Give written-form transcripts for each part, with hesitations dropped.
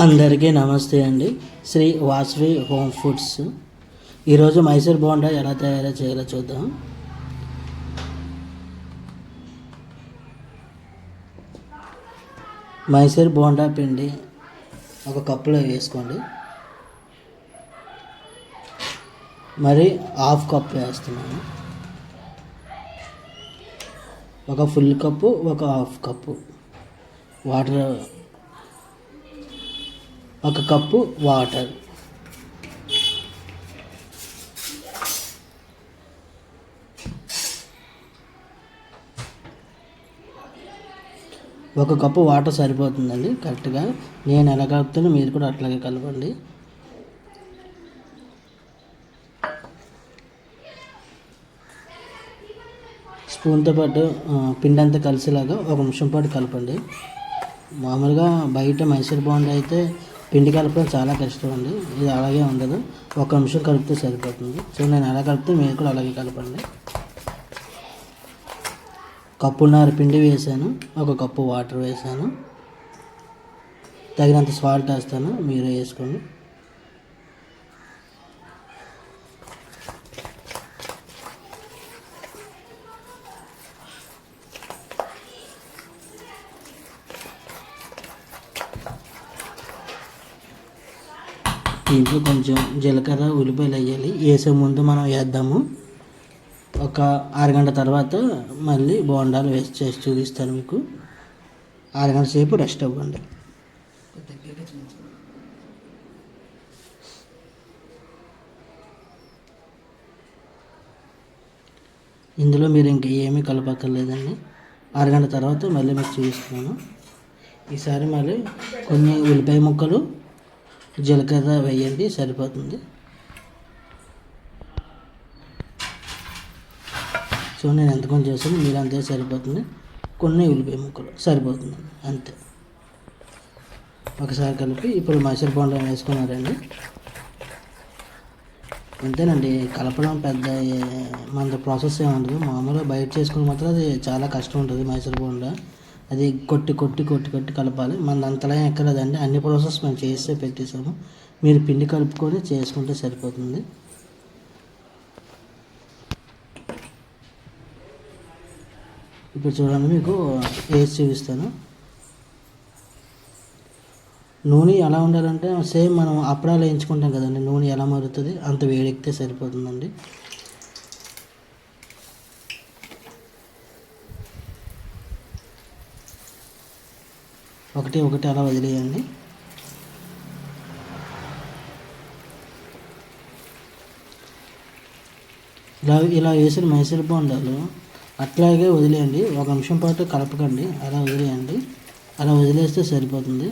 అందరికీ నమస్తే అండి. Sri Vasavi home foods. ఈరోజు మైసూర్ బోండా ఎలా తయారు చేయాలో చూద్దాం. మైసూర్ బోండా పిండి ఒక కప్పులో వేసుకోండి. మరి హాఫ్ కప్ వేస్తున్నాను. ఒక ఫుల్ కప్పు, ఒక హాఫ్ కప్పు వాటర్, ఒక కప్పు వాటర్, ఒక కప్పు వాటర్ సరిపోతుందండి కరెక్ట్గా. నేను ఎలా కలుపుతానో మీరు కూడా అట్లాగే కలపండి. స్పూన్తో పాటు పిండి అంతా కలిసేలాగా ఒక నిమిషం పాటు కలపండి. మామూలుగా బయట మైసూర్ బోండా అయితే పిండి కలపడం చాలా కష్టం అండి. ఇది అలాగే ఉండదు, ఒక నిమిషం కలిపితే సరిపోతుంది. సో నేను ఎలా కలిపితే మీరు కూడా అలాగే కలపండి. కప్పున్నర పిండి వేసాను, ఒక కప్పు వాటర్ వేసాను, తగినంత సాల్ట్ వేస్తాను, మీరు వేసుకోండి. దీంట్లో కొంచెం జీలకర్ర, ఉల్లిపాయలు వేయాలి. వేసే ముందు మనం వేద్దాము. ఒక అరగంట తర్వాత మళ్ళీ బోండాలు వేసి చేసి చూపిస్తాను మీకు. అరగంట సేపు రెస్ట్ అవ్వండి. ఇందులో మీరు ఇంక ఏమీ కలపక్కర్లేదండి. అరగంట తర్వాత మళ్ళీ మీకు చూపిస్తున్నాను. ఈసారి మళ్ళీ కొన్ని ఉల్లిపాయ ముక్కలు, జీలకర్ర వేయండి, సరిపోతుంది. సో నేను ఎంతకొని చేస్తాను మీరు అంతే సరిపోతుంది. కొన్ని ఉల్లిపాయ ముక్కలు సరిపోతుంది, అంతే. ఒకసారి కలిపి ఇప్పుడు మైసూర్ బోండా వేసుకున్నారండి. అంతేనండి, కలపడం పెద్ద మన ప్రాసెస్ ఏమి ఉండదు. మామూలుగా బయట చేసుకుని మాత్రం అది చాలా కష్టం ఉంటుంది. మైసూర్ బోండా అది కొట్టి కొట్టి కొట్టి కొట్టి కలపాలి. మన అంతలా ఎక్కలేదండి, అన్ని ప్రాసెస్ మేము చేస్తే పెట్టేసాము. మీరు పిండి కలుపుకొని చేసుకుంటే సరిపోతుంది. ఇప్పుడు చూడండి, మీకు వేసి చూపిస్తాను. నూనె ఎలా ఉండాలంటే సేమ్ మనం అప్పడాలు వేయించుకుంటాం కదండి, నూనె ఎలా మరుగుతుంది అంత వేడెక్కితే సరిపోతుందండి. ఒకటి ఒకటి అలా వదిలేయండి. ఇలా వేసిన మైసూర్ బోండాలు అట్లాగే వదిలేయండి. ఒక నిమిషం పాటు కలపకండి, అలా వదిలేయండి. అలా వదిలేస్తే సరిపోతుంది.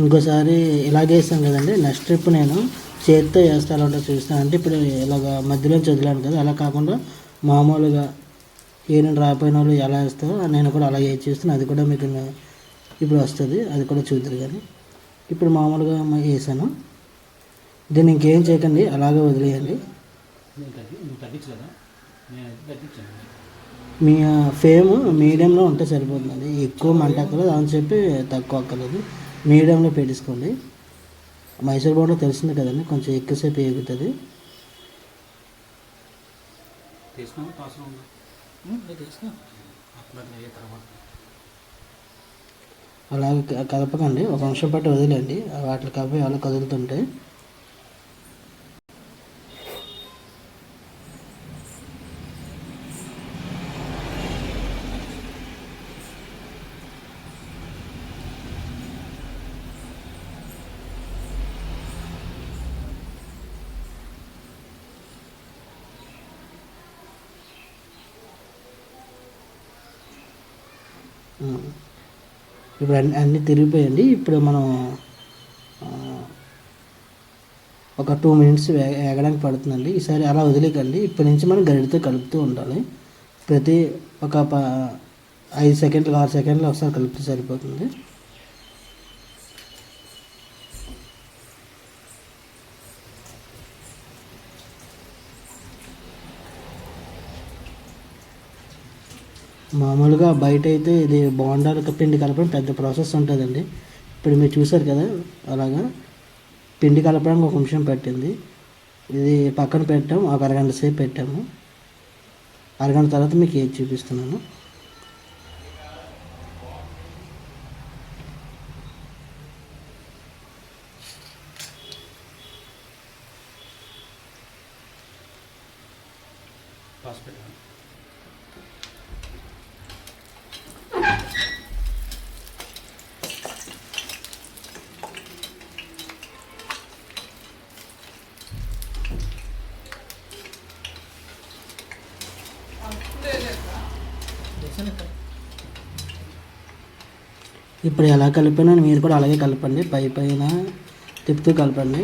ఇంకోసారి ఇలాగే వేస్తాను కదండి, నెక్స్ట్ ట్రిప్ నేను చేతితో వేస్తాను అంటే చూస్తాను. అంటే ఇప్పుడు ఇలాగ మధ్యలో వదిలాను కదా, అలా కాకుండా మామూలుగా ఏమైనా రాపోయిన వాళ్ళు ఎలా వేస్తారో నేను కూడా అలా వేసి చూస్తాను. అది కూడా మీకు ఇప్పుడు వస్తుంది, అది కూడా చూద్దరు. కానీ ఇప్పుడు మామూలుగా వేసాను. దీన్ని ఇంకేం చేయకండి, అలాగే వదిలేయండి. మీ ఫ్లేమ్ మీడియంలో ఉంటే సరిపోతుంది. ఎక్కువ మంట అక్కర్లేదు, అని చెప్పి తక్కువ అక్కర్లేదు, మీడియంలో పెట్టేసుకోండి. మైసూర్ బోండా తెలిసింది కదండి, కొంచెం ఎక్కువసేపు ఎగుతుంది. అలాగే కలపకండి, ఒక నిమిషం పాటు వదిలేండి. వాటి కప్పి అలా కదులుతుంటే ఇప్పుడు అన్నీ తిరిగిపోయండి. ఇప్పుడు మనం ఒక 2 మినిట్స్ వేగడానికి పడుతుందండి. ఈసారి అలా వదిలేకండి. ఇప్పటి నుంచి మనం గరిటతో కలుపుతూ ఉండాలి. ప్రతి ఒక 5 సెకండ్లు 6 సెకండ్లు ఒకసారి కలిపితే సరిపోతుంది. మామూలుగా బయట అయితే ఇది బోండాలకు పిండి కలపడం పెద్ద ప్రాసెస్ ఉంటుందండి. ఇప్పుడు మీరు చూసారు కదా, అలాగా పిండి కలపడానికి 1 నిమిషం పట్టింది. ఇది పక్కన పెట్టాము, ఒక అరగంట సేపు పెట్టాము. అరగంట తర్వాత మీకు ఏది చూపిస్తున్నాను. ఇప్పుడు ఎలా కలిపానో మీరు కూడా అలాగే కలపండి. పైన తిప్పుతూ కలపండి.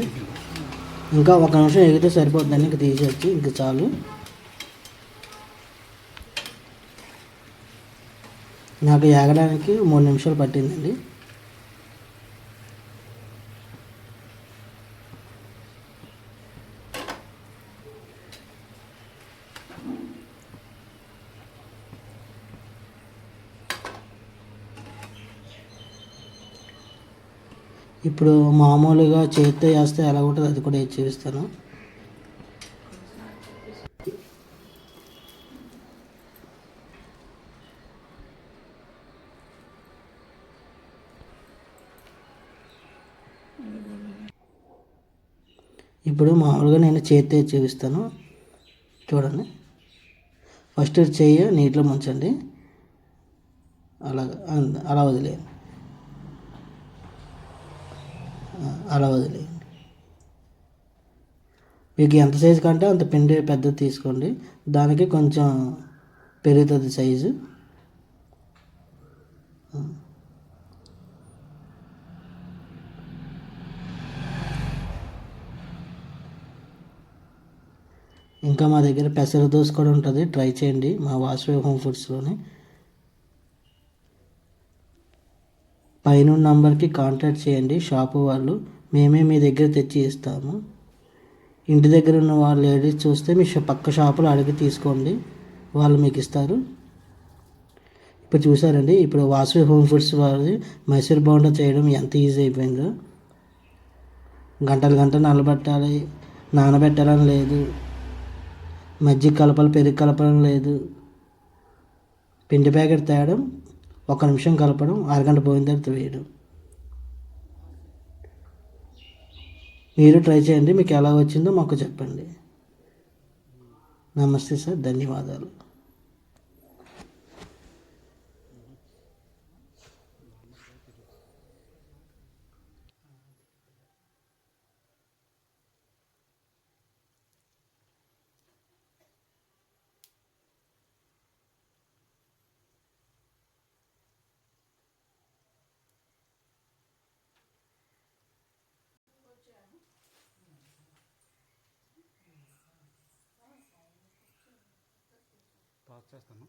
ఇంకా 1 నిమిషం ఎగితే సరిపోతుందండి. ఇంక తీసేయచ్చు, ఇంక చాలు. నాకు ఏగడానికి 3 నిమిషాలు పట్టిందండి. ఇప్పుడు మామూలుగా చేత్తో వేస్తే ఎలా ఉంటుందో అది కూడా వేసి చూపిస్తాను. ఇప్పుడు మామూలుగా నేను చేత్తో వేసి చూపిస్తాను, చూడండి. ఫస్ట్ చెయ్యి నీటిలో ముంచండి, అలా వదిలేయండి, అలా వదిలేయండి. మీకు ఎంత సైజు కంటే అంత పిండి పెద్దది తీసుకోండి, దానికి కొంచెం పెరుగుతుంది సైజు. ఇంకా మా దగ్గర పెసర దోశ కూడా ఉంటుంది, ట్రై చేయండి మా వాసవి హోమ్ ఫుడ్స్లోని. పైన నంబర్కి కాంటాక్ట్ చేయండి, షాపు వాళ్ళు. మేమే మీ దగ్గర తెచ్చి ఇస్తాము. ఇంటి దగ్గర ఉన్న వాళ్ళు లేడీస్ చూస్తే మీ పక్క షాపులో అడిగి తీసుకోండి, వాళ్ళు మీకు ఇస్తారు. ఇప్పుడు చూసారండి, ఇప్పుడు వాసవి హోమ్ ఫుడ్స్ వాళ్ళది మైసూర్ బోండా చేయడం ఎంత ఈజీ అయిపోయిందో. గంటలు నానబెట్టాలని లేదు, మజ్జిగ కలపాలి, పెరుగు కలపాలని లేదు. పిండి ప్యాకెట్ తేయడం, 1 నిమిషం కలపడం, అరగంట పోయిన తర్వాత వేయడం. మీరు ట్రై చేయండి, మీకు ఎలా వచ్చిందో మాకు చెప్పండి. నమస్తే సార్, ధన్యవాదాలు. పాస్ చేస్తాను.